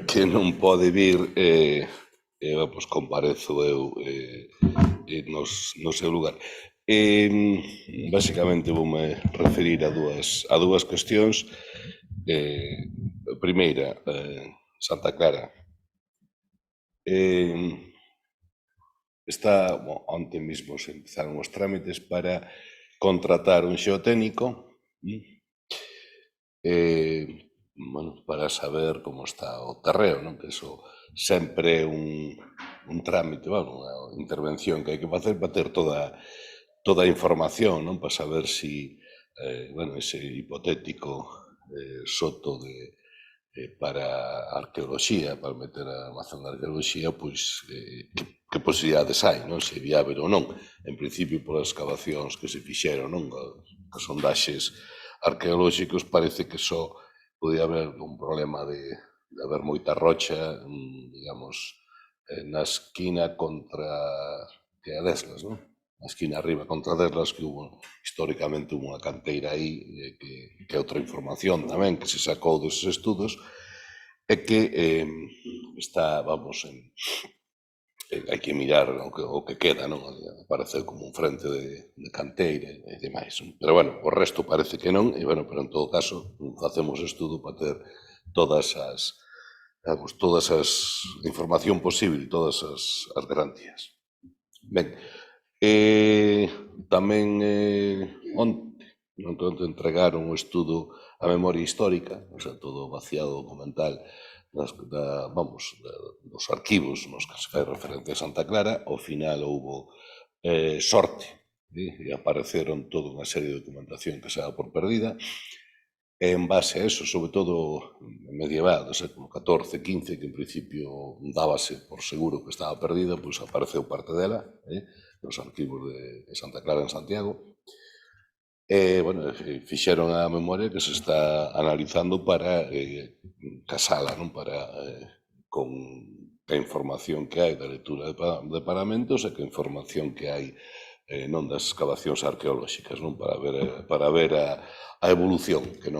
que non pode vir, pois comparezo eu no seu lugar. Basicamente voume referir a dúas cuestións. A primeira, Santa Clara. Onte mesmo se empezaron os trámites para contratar un xeotécnico para saber como está o terreo, non? Que iso sempre é un trámite, unha intervención que hai que facer para ter toda a información, non? Para saber si ese hipotético soto para arqueoloxía, para meter a mazón de arqueoloxía, pois que posibilidades hai, non? Se é viável ou non. En principio, polas excavacións que se fixeron, non? Os sondaxes arqueolóxicos parece que só podía haber un problema de haber moita rocha, digamos, na esquina contra que é a Deslas, non? Na esquina arriba contra Deslas, que históricamente hubo unha canteira aí, que é outra información tamén que se sacou deses estudos, é que está, hai que mirar o que queda, non? Apareceu como un frente de canteira e demais. Pero, o resto parece que non, pero en todo caso facemos estudo para ter todas as información posible, todas as garantías. Ben, tamén onte entregaron o estudo a memoria histórica, o sea, todo o vaciado documental dos arquivos nos que se fai referencia a Santa Clara. Ao final houbo sorte e apareceron toda unha serie de documentación que se dá por perdida. E en base a eso, sobre todo medieval, do século XIV, XV, que en principio dábase por seguro que estaba perdida, pois apareceu parte dela nos arquivos de Santa Clara en Santiago. Fixeron a memoria que se está analizando para casala, non? Con a información que hai da lectura de paramentos e que a información que hai non das excavacións arqueolóxicas, non? Para ver a evolución, que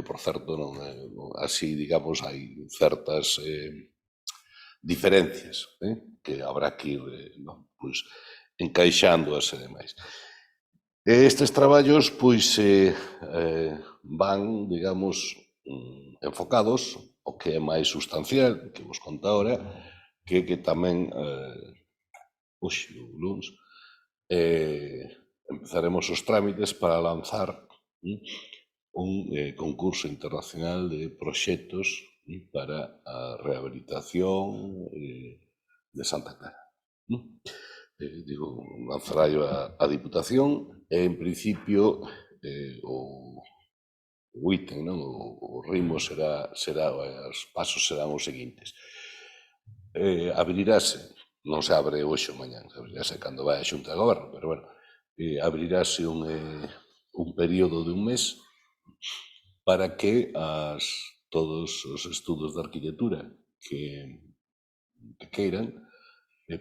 por certo non así, digamos, hai certas diferencias que habrá que ir encaixándoas e demais. Estes traballos van, digamos, enfocados ao que é máis sustancial, que vos conto agora, que tamén hoxe, o luns, empezaremos os trámites para lanzar un concurso internacional de proxectos para a rehabilitación de Santa Clara. Lanzará a Diputación e, en principio, o ítem, o ritmo será, os pasos serán os seguintes. Abrirase, non se abre hoxe ou mañán, abrirase cando vai a Xunta de Goberno, pero, abrirase un período de un mes para que todos os estudos de arquitectura que queiran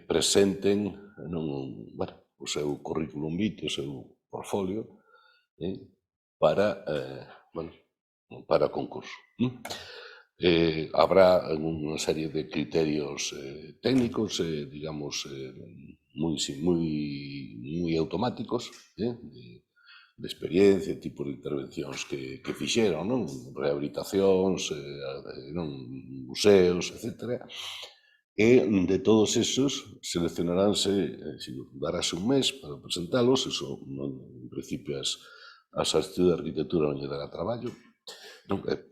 presenten o seu currículum vitae, o seu portfolio para o concurso. Habrá unha serie de criterios técnicos, digamos, moi automáticos, de experiencia, tipo de intervencións que fixeron, non? Rehabilitacións, museos, etcétera. E de todos esos seleccionaránse, darase un mes para presentalos, eso en principio as Instituto de Arquitectura non lle dará traballo,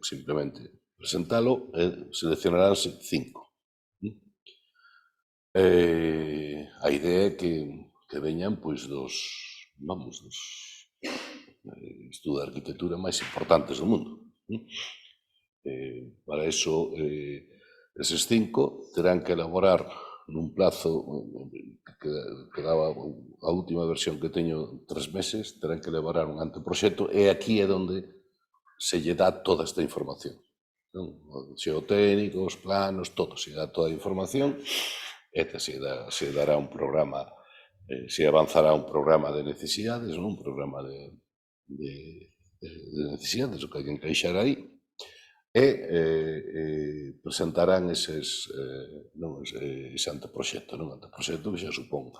simplemente presentalo e seleccionaránse 5. A idea é que veñan dos estudos de arquitectura máis importantes do mundo. Para iso, eses 5 terán que elaborar nun plazo que daba a última versión que teño 3 meses, terán que elaborar un anteproxecto e aquí é onde se lle dá toda esta información. Xeotécnicos, planos, todo, se dá toda a información e se dará un programa, se avanzará un programa de necesidades, un programa de necesidades, o que hai que encaixar aí, e presentarán ese anteproxecto, anteproxecto que xa supón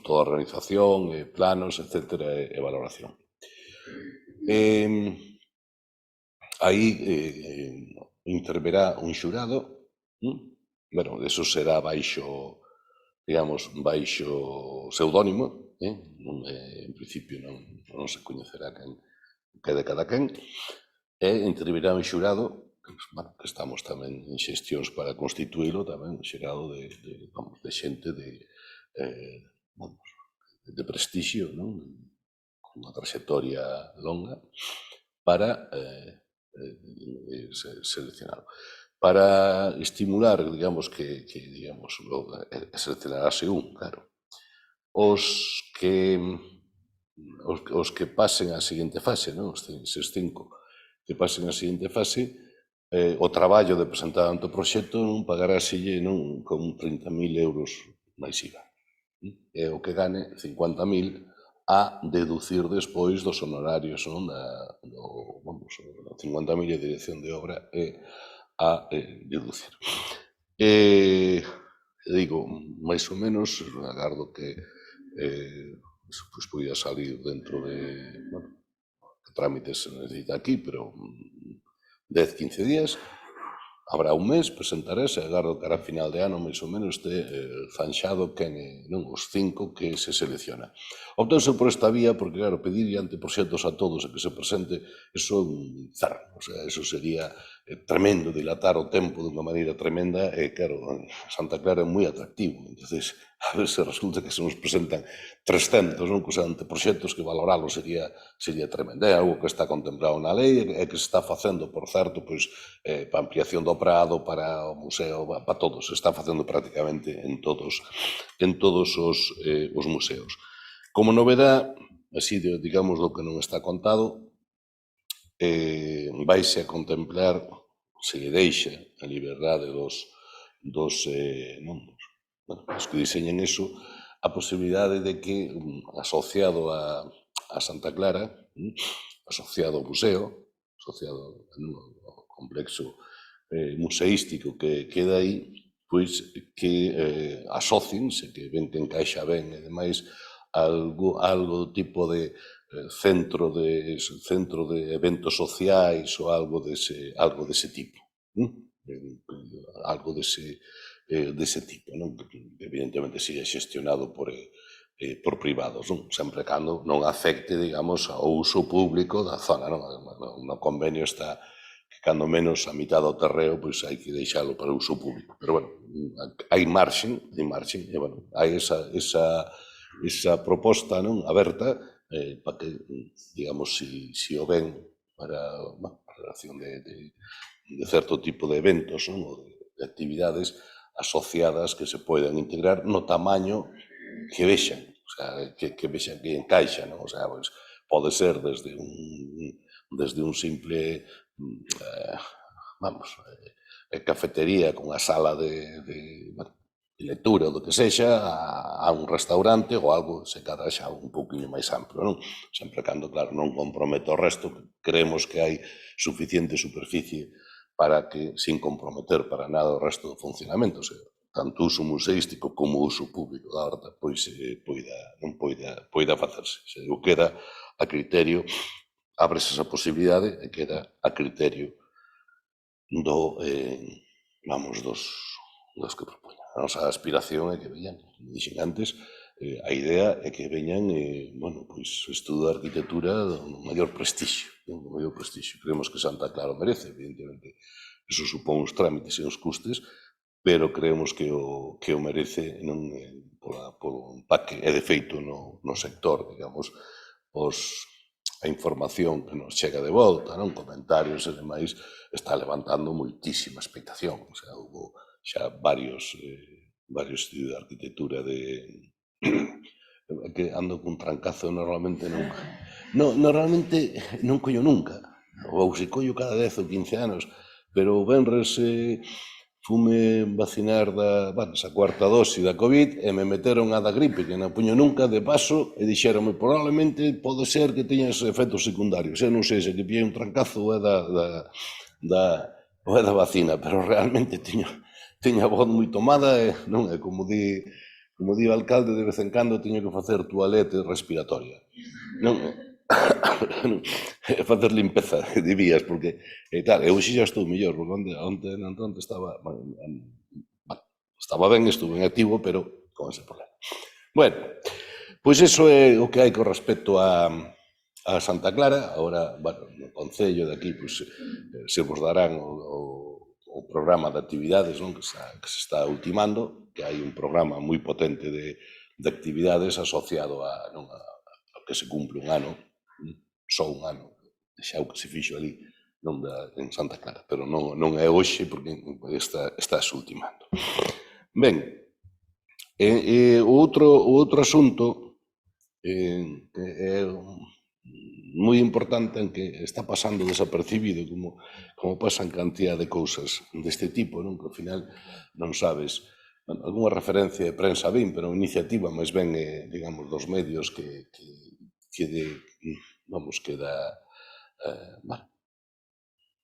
toda a organización, planos, etcétera, e valoración. Aí interverá un xurado, eso será baixo, digamos, baixo pseudónimo, en principio non se coñecerá que de cada quen, e intervirá un xurado, que estamos tamén en xestións para constituílo, tamén un xurado de xente de prestixio, con unha trayectoria longa, para seleccionalo. Para estimular, digamos, seleccionarase claro, os que pasen á seguinte fase, eses 5 que pasen á seguinte fase, o traballo de presentar o anteproxecto pagaráselle con 30.000 euros máis IVA. E o que gane 50.000 a deducir despois dos honorarios, 50.000 de dirección de obra e a deducir. Digo, máis ou menos, agardo que poida salir dentro de que trámites se necesita aquí, pero 10-15 días, habrá un mes, presentarese, agardo que a final de ano, máis ou menos, este zanxado os 5 que se selecciona. Optóse por esta vía, porque, claro, pedir anteproxectos a todos e que se presente, eso é un inferno, eso sería tremendo, dilatar o tempo de unha maneira tremenda, e, claro, Santa Clara é moi atractivo, entonces, a ver se resulta que se nos presentan 300, cos anteproxectos, que valoralo sería tremendo. É algo que está contemplado na lei e que se está facendo, por certo, para ampliación do Prado, para o museo, para todos, se está facendo prácticamente en todos os museos. Como novedad, así, digamos, do que non está contado, vaise a contemplar, se lle deixa a liberdade dos que diseñen eso, a posibilidade de que, asociado a Santa Clara, asociado ao museo, asociado ao complexo museístico que queda aí, pois que asociense, que ven que encaixa ben, e demais, algo tipo de centro de eventos sociais ou algo dese tipo. Algo dese tipo, que evidentemente sigue xestionado por privados, sempre cando non afecte, digamos, ao uso público da zona. No convenio está que cando menos a mitad do terreo pois hai que deixalo para uso público. Pero, bueno, hai marxen, e, hai esa proposta aberta para que, digamos, si o ven para a relación de certo tipo de eventos ou de actividades asociadas que se poden integrar no tamaño que vexan, que vexan que encaixan, pode ser desde un simple cafetería con a sala de lectura ou do que sexa a un restaurante ou algo se cadra xa un pouquinho máis amplo, sempre cando, claro, non compromete o resto, creemos que hai suficiente superficie para que, sin comprometer para nada o resto do funcionamento, tanto uso museístico como uso público da horta, pois poida facerse. O queda a criterio, ábrese esa posibilidade e queda a criterio dos que propoñan. A nosa aspiración é que veñan, dixen antes, a idea é que veñan estudo de arquitectura do maior prestixio. Creemos que Santa Clara merece, evidentemente. Eso supón os trámites e os custes, pero creemos que o merece polo impacto e de feito no sector, digamos, a información que nos chega de volta, comentarios e demais, está levantando moitísima expectación. Houve xa varios estudios de arquitectura que ando cun trancazo normalmente normalmente non collo nunca, ou se collo cada 10 ou 15 anos, pero o venres fume vacinar esa cuarta dose da COVID e me meteron a da gripe, que non puño nunca, de paso, e dixeronme, probablemente pode ser que teñas efectos secundarios. Eu non sei se que pillei un trancazo ou é da vacina, pero realmente tiña a voz moi tomada e non é como di o alcalde, de vez en cando teño que facer toalete respiratoria. Non facer limpeza de vías, porque tal, eu hoxe xa estou mellor, porque onte estaba ben, estuve en activo, pero con ese problema. Bueno, pois iso é o que hai con respecto a Santa Clara. Agora, bueno, no Concello de aquí, pois, se vos darán o programa de actividades, non, que se está ultimando, que hai un programa moi potente de actividades asociado a que se cumple un ano, só un ano, xa o que se fixo ali en Santa Clara, pero non é hoxe porque está se ultimando. Ben, o outro asunto que é moi importante, en que está pasando desapercibido, como pasan cantidad de cousas deste tipo, non, que ao final non sabes. Alguna referencia de prensa ben, pero a iniciativa máis ben, digamos, dos medios que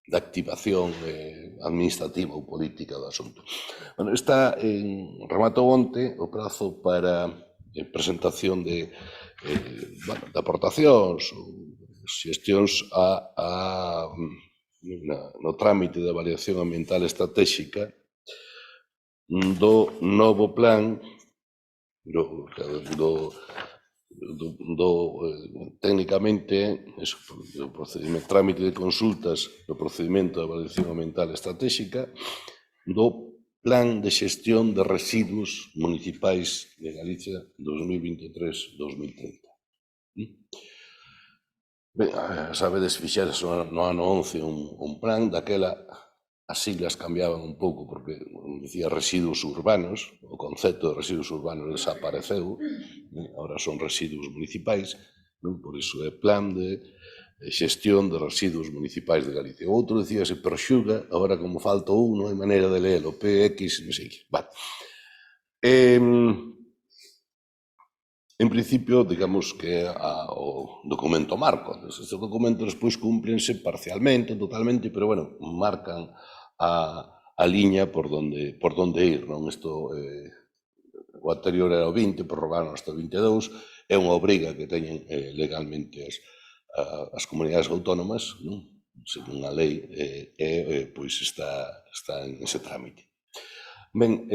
da activación administrativa ou política do asunto. Bueno, rematou onte o prazo para presentación de aportacións ou xestións no trámite de avaliación ambiental estratégica do novo plan técnicamente o procedimento trámite de consultas do procedimento de avaliación ambiental estratégica do Plan de Xestión de Residuos Municipais de Galicia 2023-2030. Ben, sabedes, fixeras no ano 11 un plan, daquela as siglas cambiaban un pouco porque dicía residuos urbanos, o concepto de residuos urbanos desapareceu, agora son residuos municipais, por iso é Plan de Xestión de Residuos Municipais de Galicia. O outro dicíase Proxuga, agora como falta non hai maneira de leelo, PX, non sei que. En principio, digamos que é o documento marco. Estes documentos despois cúmplense parcialmente, totalmente, pero, bueno, marcan a liña por donde ir, non? Isto, o anterior era o 20, prorrogaron hasta o 22, é unha obriga que teñen legalmente as comunidades autónomas, non? Según a lei, pois está en ese trámite. Ben,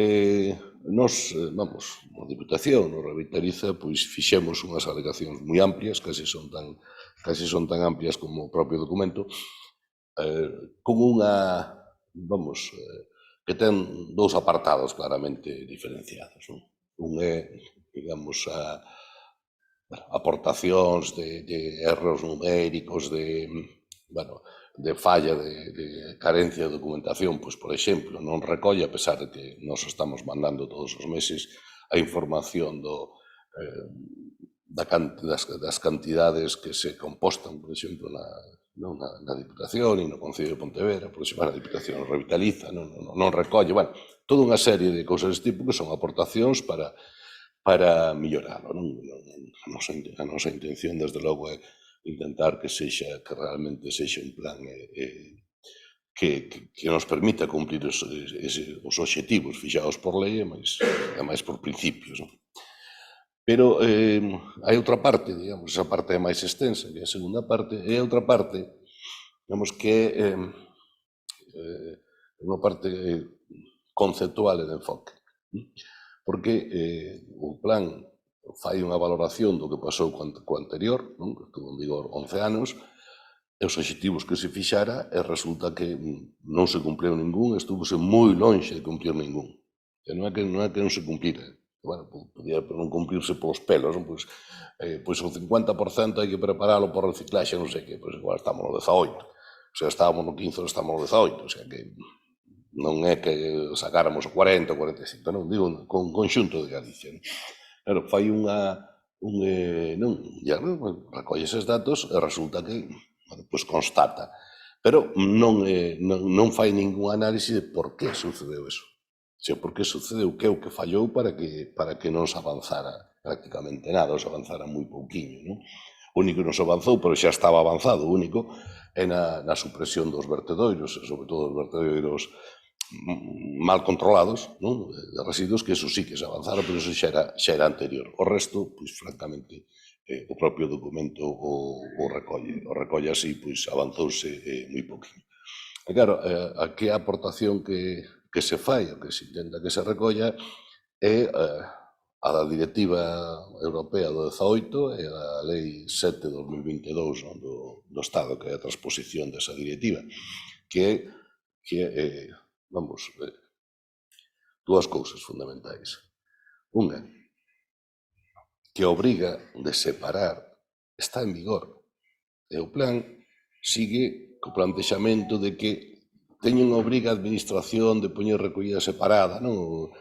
nos, a Diputación, nos Revitaliza, pois fixemos unhas alegacións moi amplias, case son tan amplias como o propio documento, con unha, que ten dous apartados claramente diferenciados. Un é, digamos, aportacións de erros numéricos, de falla, de carencia de documentación, pois, por exemplo, non recolle, a pesar de que nos estamos mandando todos os meses a información das cantidades que se compostan, por exemplo, na Diputación e no Concello de Pontevedra, por exemplo, na Diputación Revitaliza, non recolle, toda unha serie de cousas deste tipo que son aportacións para melloralo. A nosa intención, desde logo, é intentar que realmente sexa un plan que nos permita cumplir os obxectivos fixados por lei e máis por principios. Pero hai outra parte, digamos, esa parte é máis extensa, que é a segunda parte, e a outra parte, digamos, que é unha parte conceptual e de enfoque. Porque o plan fai unha valoración do que pasou co anterior, que estuvo en vigor 11 anos, e os obxectivos que se fixara, e resulta que non se cumpriu ningún, estuvose moi lonxe de cumplir ningún. Non é que non se cumplira, podía non cumplirse polos pelos, pois o 50% hai que preparalo por reciclaxe, non sei que, pois igual estamos no 18, o sea, estábamos no 15, estamos no 18, o sea que non é que sacáramos o 40 ou 45, non, digo, con conxunto de Galicia. Claro, fai recolle eses datos e resulta que, pois constata, pero non fai ningún análise de por que sucedeu eso. Por que sucedeu, que é o que fallou para que non se avanzara prácticamente nada, ou se avanzara moi pouquiño, non? O único que non se avanzou, pero xa estaba avanzado, o único, e na supresión dos vertedoiros, e sobre todo os vertedoiros mal controlados, non? De residuos, que eso sí que se avanzara, pero eso xa era anterior. O resto, pois, francamente, o propio documento o recolle. O recolle así, pois, avanzouse moi pouquinho. E claro, aquí a aportación que se fai, o que se intenta que se recolla, é a da Directiva Europea do 18 e a Lei 7/2022 do Estado, que é a transposición desa directiva, que é, vamos, dúas cousas fundamentais. Unha, que obriga de separar, está en vigor, e o plan sigue co plantexamento de que teñen obriga a administración de poñer recollida separada, non?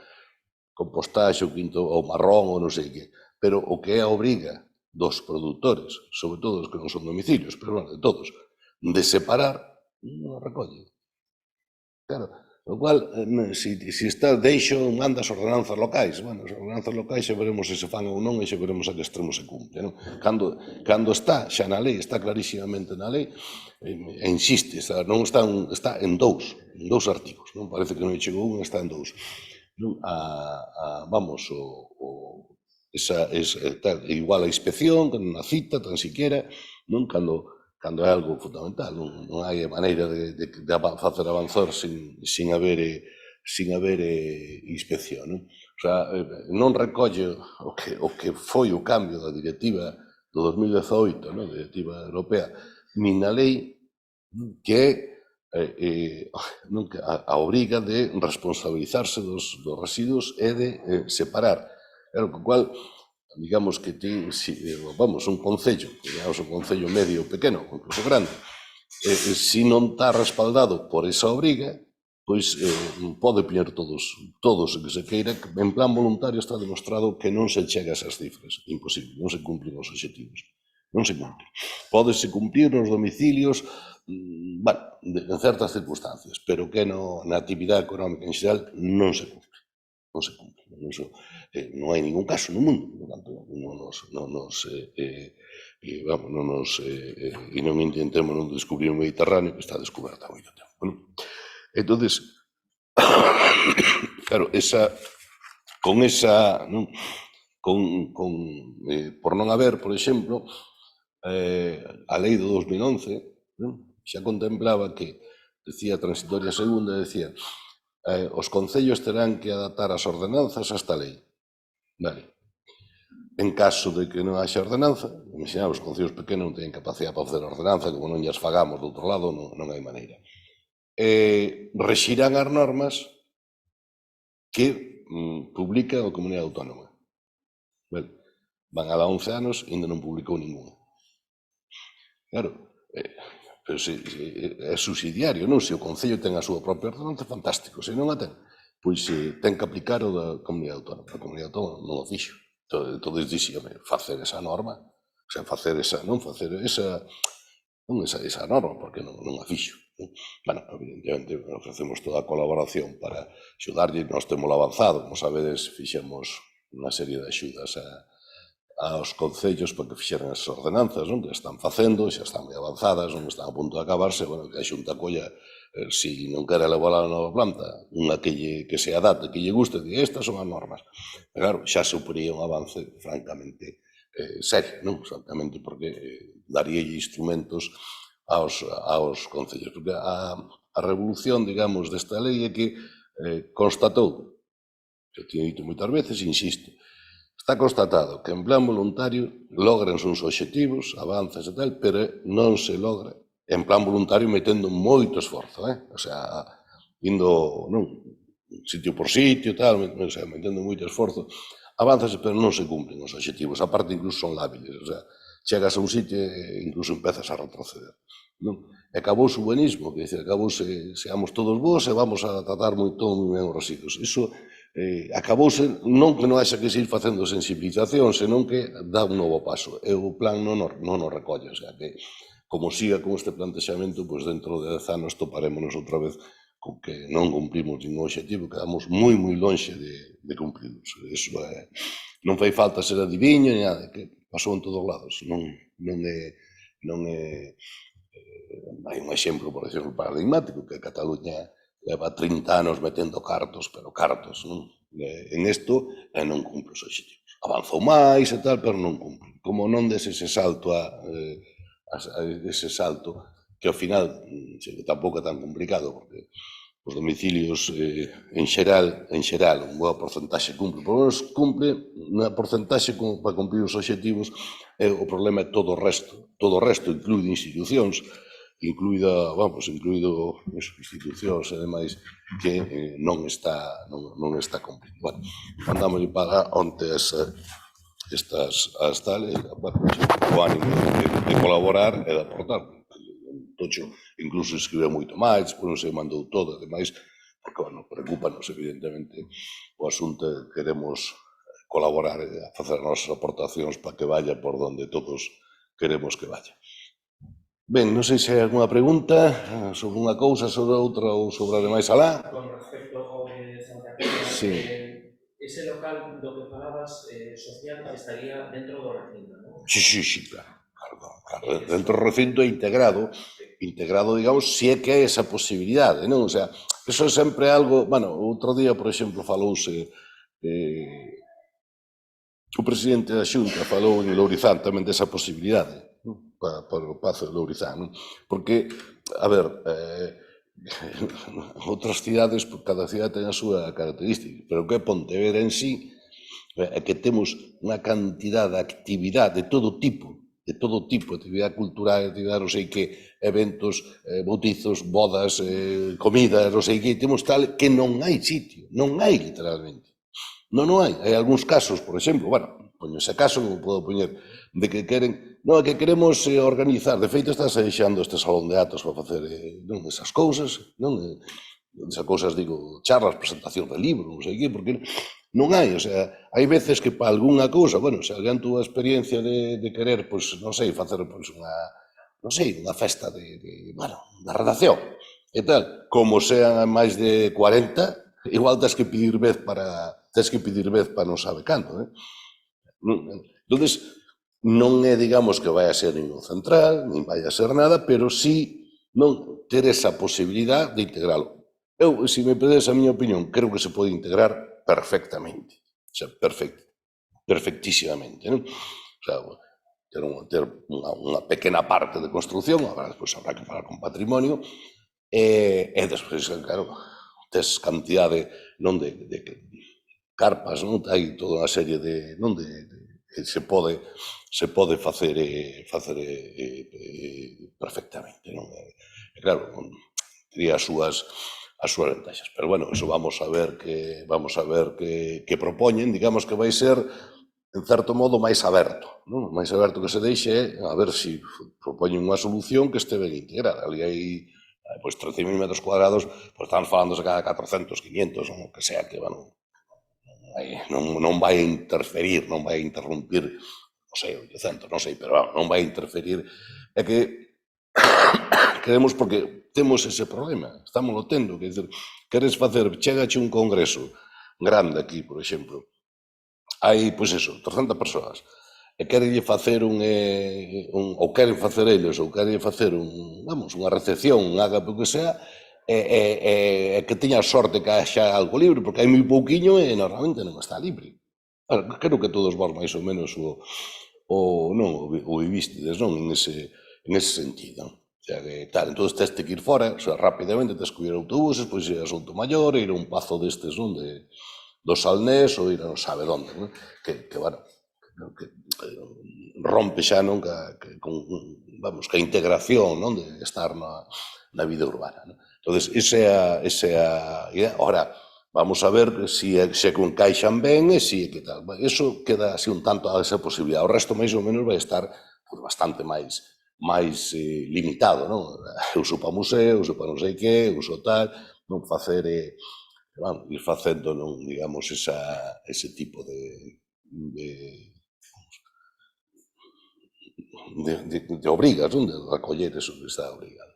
Compostaxe, o quinto, o marrón, ou non sei que. Pero o que é a obriga dos produtores, sobre todo os que non son domicilios, pero bueno, de todos, de separar, non a recolle. Claro, o cual, se está, manda as ordenanzas locais. Bueno, as ordenanzas locais xa veremos se se fan ou non, e xa veremos a que extremo se cumple, non? Cando está xa na lei, está clarísimamente na lei, e insiste, está en dous artigos, non? Parece que non chegou un, está en dous. Vamos, igual a inspección, na cita, tan siquiera, non? Cando é algo fundamental, non hai maneira de facer avanzar sin haber inspección, non? O sea, non recolle o que foi o cambio da directiva do 2018, non? Da directiva europea, nin na lei, que é a obriga de responsabilizarse dos residuos e de separar. Claro, co cual, digamos que vamos, un concello, digamos un concello medio pequeno, incluso grande, se non está respaldado por esa obriga, pois pode poñer todos o que se queira, que en plan voluntario está demostrado que non se chega a esas cifras, imposible, non se cumplen os obxectivos, non se cumplen. Pódese cumplir nos domicilios, bueno, en certas circunstancias, pero que na actividade económica en xeral non se cumpre. Non se cumpre. Non hai ningún caso no mundo, e non intentemos non descubrir o Mediterráneo, que está descoberto há moito tempo. Entonces, claro, por non haber, por exemplo, a lei do 2011 xa contemplaba que, decía transitoria segunda, decía os concellos terán que adaptar as ordenanzas a esta lei. Vale. En caso de que non haxa ordenanza, imaginamos, os concellos pequenos non teñen capacidade para facer ordenanza, como non llas fagamos do outro lado, non hai maneira. Rexirán as normas que publica a Comunidade Autónoma. Vale. Van a 11 anos e ainda non publicou ninguna. Claro, pero é subsidiario, non? Se o Concello ten a súa propia ordenanza, fantástico. Se non a ten, pois ten que aplicar o da Comunidade Autónoma. A Comunidade Autónoma non o fixo. Entón, dixíame, facer esa norma, o sea, facer esa norma, porque non a fixo. Bueno, evidentemente, ofrecemos toda a colaboración para axudarlle. Nós temos avanzado, como sabedes, fixemos unha serie de axudas aos concellos para que fixeran as ordenanzas, non? Que están facendo, xa están moi avanzadas, non están a punto de acabarse, bueno, que a Xunta colla, se non quere levar a nova planta, unha que se adapte, que lle guste, que estas son as normas. Pero, claro, xa suporía un avance francamente serio, non? Exactamente porque daríalle instrumentos aos concellos. Porque a revolución, digamos, desta lei é que constatou, que teño dito moitas veces, insisto, está constatado que en plan voluntario logranse uns obxectivos, avanzas e tal, pero non se logra en plan voluntario metendo moito esforzo, o sea, indo, non, sitio por sitio, tal, o sea, metendo moito esforzo, avanzas, pero non se cumplen os obxectivos, aparte incluso son lábiles, o sea, chegas a un sitio e incluso empezas a retroceder, non? E acabouse o buenismo, que dice, acabouse, seamos todos bons e vamos a tratar moi ben os residuos. Iso acabouse, non que non haxa que seguir facendo sensibilización, senón que dá un novo paso. E o plan non o recolle, o sea que, como siga con este plantexamento, pois dentro de 10 anos toparémonos outra vez con que non cumplimos ningún obxectivo, quedamos moi lonxe de cumprirlos. Iso non fai falta ser adiviño, ni nada, que pasou en todos lados. Non é Hai un exemplo, por exemplo, paradigmático, que Cataluña leva 30 anos metendo cartos, pero cartos, non? En isto, non cumpre os obxectivos. Avanzou máis e tal, pero non cumpre. Como non des ese salto ese salto, que ao final tampouco é tan complicado, porque os domicilios en xeral, un boa porcentaxe cumple, por lo menos cumple unha porcentaxe para cumprir os obxectivos, o problema é todo o resto, incluído institucións, incluído institucións e demais que non está cumplindo. Bueno, mandámoslle para onte estas tales, bueno, o ánimo de colaborar e de aportar. Tocho incluso escribeu moito máis, despois non se mandou todo, ademais, porque, bueno, preocúpanos, evidentemente, o asunto, queremos colaborar e facer as nosas aportacións para que vaya por donde todos queremos que vaya. Ben, non sei se hai alguna pregunta sobre unha cousa, sobre outra ou sobre a demais alá. Con respecto ao de Santa Cruz, sí. Ese local do que falabas social estaría dentro do recinto, non? Sí, claro. Dentro do recinto é integrado, digamos, se é que hai esa posibilidade, non? O sea, eso é sempre algo... Bueno, outro día, por exemplo, falouse... O presidente da Xunta falou en Lourizán tamén desa posibilidade, para o Pazo de Lourizán, non? Porque, a ver, outras cidades, cada cidade ten a súa característica, pero o que é Pontevedra en sí é que temos unha cantidad de actividade de todo tipo, actividade cultural, actividade non sei que, eventos, bautizos, bodas, comidas, non sei que, temos tal que non hai sitio, non hai literalmente. Non hai. Hai algúns casos, por exemplo, bueno, poño ese caso, non podo poñer, de que queren, non, que queremos organizar, de feito estás deixando este salón de atos para facer esas cousas, non? Esas cousas, digo, charlas, presentación de libro, non sei que, porque non hai, o sea, hai veces que para algunha cousa, bueno, se alguén túa experiencia de querer, pois, non sei, facer, pois, unha festa bueno, da redacción, e tal, como sean máis de 40, igual tens que pedir vez para non sabe canto, entonces, non é, digamos, que vai a ser nin un central, nin vai a ser nada, pero sí non ter esa posibilidad de integralo. Eu, se me pedes a miña opinión, creo que se pode integrar perfectamente, o sea, perfectísimamente, non? O sea, ter unha pequena parte de construcción, agora despois habrá que falar con patrimonio, e despois, claro, tes cantidade non de carpas, non? Hai toda unha serie de se pode facer perfectamente, non? E claro, tería as súas ventaxas, pero bueno, eso vamos a ver que propoñen, digamos que vai ser en certo modo máis aberto, non? Máis aberto que se deixe, a ver se propoñen unha solución que este ben integrada. Ali hai pois 13.000 metros cuadrados, pois estamos falando de cada 400, 500, o que sea, que, bueno, non vai a interferir, non vai a interrumpir, non sei, 800, non sei, pero non vai a interferir. É que queremos, porque temos ese problema, estamos lo tendo, que dizer, queres facer, chegache un congreso grande aquí, por exemplo, hai, pois eso, 300 persoas, e querenlle facer ou queren facer eles, ou queren facer unha recepción, un agape, o que sea, e que teña sorte que haxa algo libre, porque hai moi pouquiño e normalmente non está libre. Creo que todos vos máis ou menos o vivistedes, non? En ese sentido. O sea, que tal, entón tens que ir fora, o sea, rapidamente tens que ir a autobuses, pois ir a Soutomaior, ir a un pazo destes, non? Do Salnés, ou ir a non sabe onde, non? Que bueno, que rompe xa, non? Vamos, que a integración, non? De estar na vida urbana, non? Entón, esa é a idea. Ahora, vamos a ver se encaixan ben e se que tal. Eso queda así un tanto a esa posibilidad. O resto, máis ou menos, vai estar bastante máis limitado, non? Uso para museo, uso para non sei que, uso tal, non facer, ir facendo, non, digamos, ese tipo de obrigas, non? De recoller eso que está obrigado.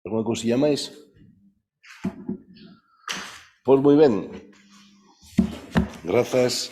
Alguna cousilla máis? Pois moi ben. Grazas.